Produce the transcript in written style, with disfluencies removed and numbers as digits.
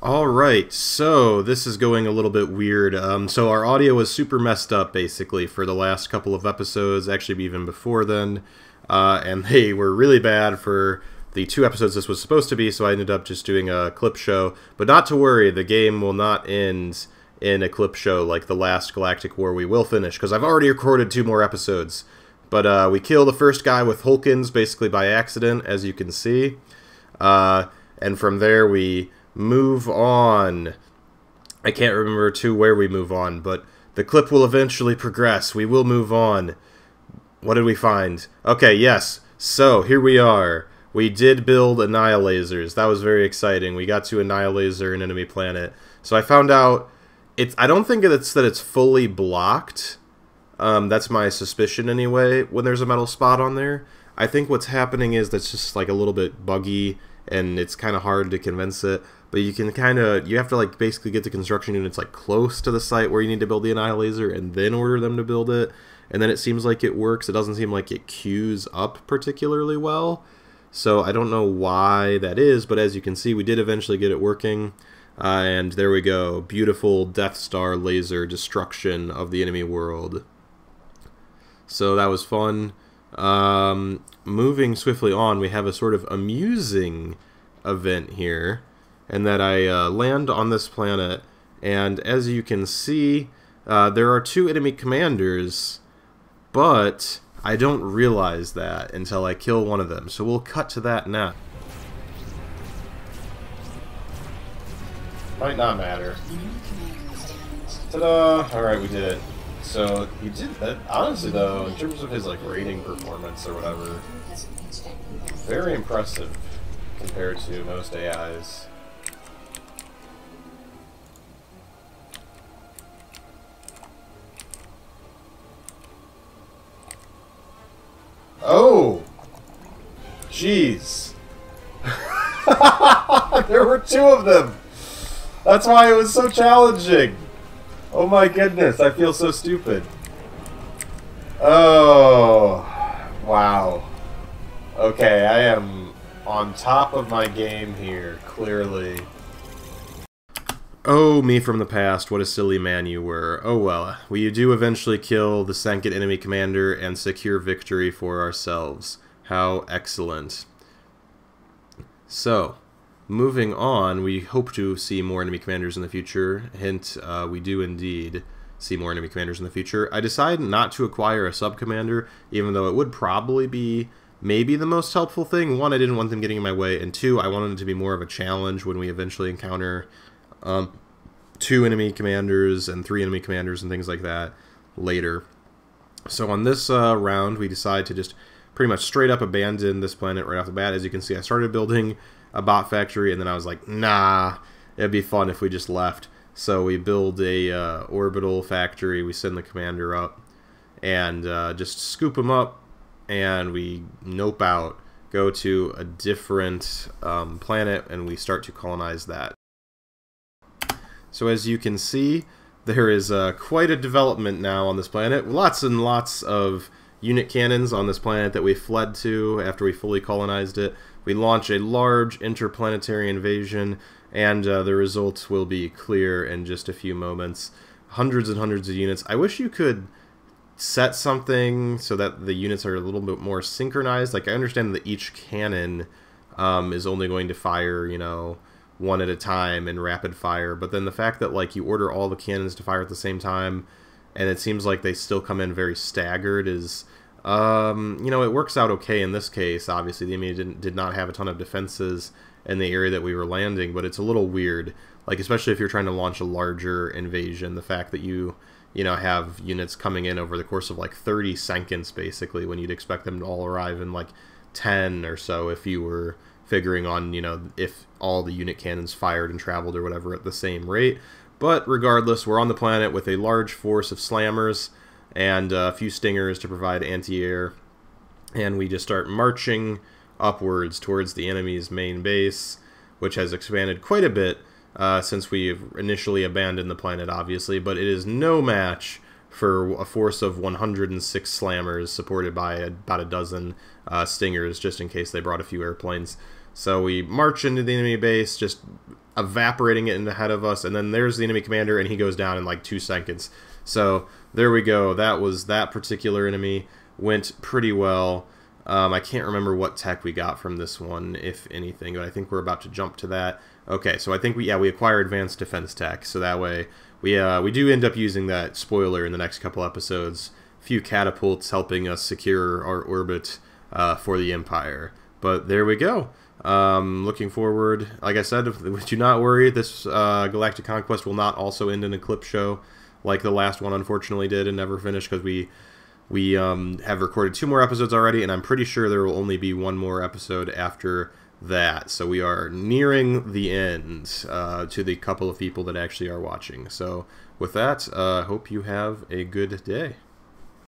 Alright, so this is going a little bit weird. So our audio was super messed up, basically, for the last couple of episodes, actually even before then. And they were really bad for the 2 episodes this was supposed to be, so I ended up just doing a clip show. But not to worry, the game will not end in a clip show like the last Galactic War. We will finish, because I've already recorded 2 more episodes. But we kill the first guy with Hulkins, basically by accident, as you can see. And from there we move on. I can't remember to where we move on, but the clip will eventually progress. We will move on. What did we find? Okay, yes. So, here we are. We did build Annihilasers. That was very exciting. We got to Annihilazor an enemy planet. So I found out, I don't think that it's fully blocked. That's my suspicion anyway, when there's a metal spot on there. I think what's happening is that's just like a little bit buggy, and it's kind of hard to convince it. But you can you have to like basically get the construction units like close to the site where you need to build the Annihilaser and then order them to build it. And then it seems like it works. It doesn't seem like it queues up particularly well. So I don't know why that is, but as you can see, we did eventually get it working. And there we go. Beautiful Death Star laser destruction of the enemy world. So that was fun. Moving swiftly on, we have a sort of amusing event here. And that I land on this planet, and as you can see, there are 2 enemy commanders, but I don't realize that until I kill one of them. So we'll cut to that now. Might not matter. Ta-da! Alright, we did it. So, he did that. Honestly, though, in terms of his, like, rating performance or whatever, very impressive compared to most AIs. Oh! Jeez. There were 2 of them! That's why it was so challenging! Oh my goodness, I feel so stupid. Oh, wow. Okay, I am on top of my game here, clearly. Oh, me from the past, what a silly man you were. Oh well, we do eventually kill the second enemy commander and secure victory for ourselves. How excellent. So, moving on, we hope to see more enemy commanders in the future. Hint, we do indeed see more enemy commanders in the future. I decided not to acquire a sub-commander, even though it would probably be maybe the most helpful thing. 1, I didn't want them getting in my way, and 2, I wanted it to be more of a challenge when we eventually encounter 2 enemy commanders and 3 enemy commanders and things like that later. So on this round, we decide to just pretty much straight up abandon this planet right off the bat. As you can see, I started building a bot factory, and then I was like, nah, it'd be fun if we just left. So we build a orbital factory, we send the commander up, and just scoop him up, and we nope out, go to a different planet, and we start to colonize that. So as you can see, there is quite a development now on this planet. Lots and lots of unit cannons on this planet that we fled to after we fully colonized it. We launch a large interplanetary invasion, and the results will be clear in just a few moments. Hundreds and hundreds of units. I wish you could set something so that the units are a little bit more synchronized. Like, I understand that each cannon is only going to fire, you know, 1 at a time in rapid fire, but then the fact that like you order all the cannons to fire at the same time, and it seems like they still come in very staggered is, you know, it works out okay in this case. Obviously, the enemy did not have a ton of defenses in the area that we were landing, but it's a little weird, like especially if you're trying to launch a larger invasion, the fact that you know, have units coming in over the course of like 30 seconds, basically, when you'd expect them to all arrive in like 10 or so if you were figuring on, you know, if all the unit cannons fired and traveled or whatever at the same rate. But regardless, we're on the planet with a large force of slammers and a few stingers to provide anti-air, and we just start marching upwards towards the enemy's main base, which has expanded quite a bit since we initially abandoned the planet, obviously, but it is no match for a force of 106 slammers supported by about a dozen stingers, just in case they brought a few airplanes. So we march into the enemy base, just evaporating it ahead of us, and then there's the enemy commander, and he goes down in like 2 seconds. So there we go. That was that particular enemy. Went pretty well. I can't remember what tech we got from this one, if anything, but I think we're about to jump to that. Okay, so I think we acquire advanced defense tech, so that way we do end up using that spoiler in the next couple episodes. A few catapults helping us secure our orbit for the Empire. But there we go. Looking forward, like I said, do not worry, this Galactic Conquest will not also end in a clip show like the last one unfortunately did and never finished, because we have recorded 2 more episodes already, and I'm pretty sure there will only be 1 more episode after that. So we are nearing the end to the couple of people that actually are watching. So with that, hope you have a good day.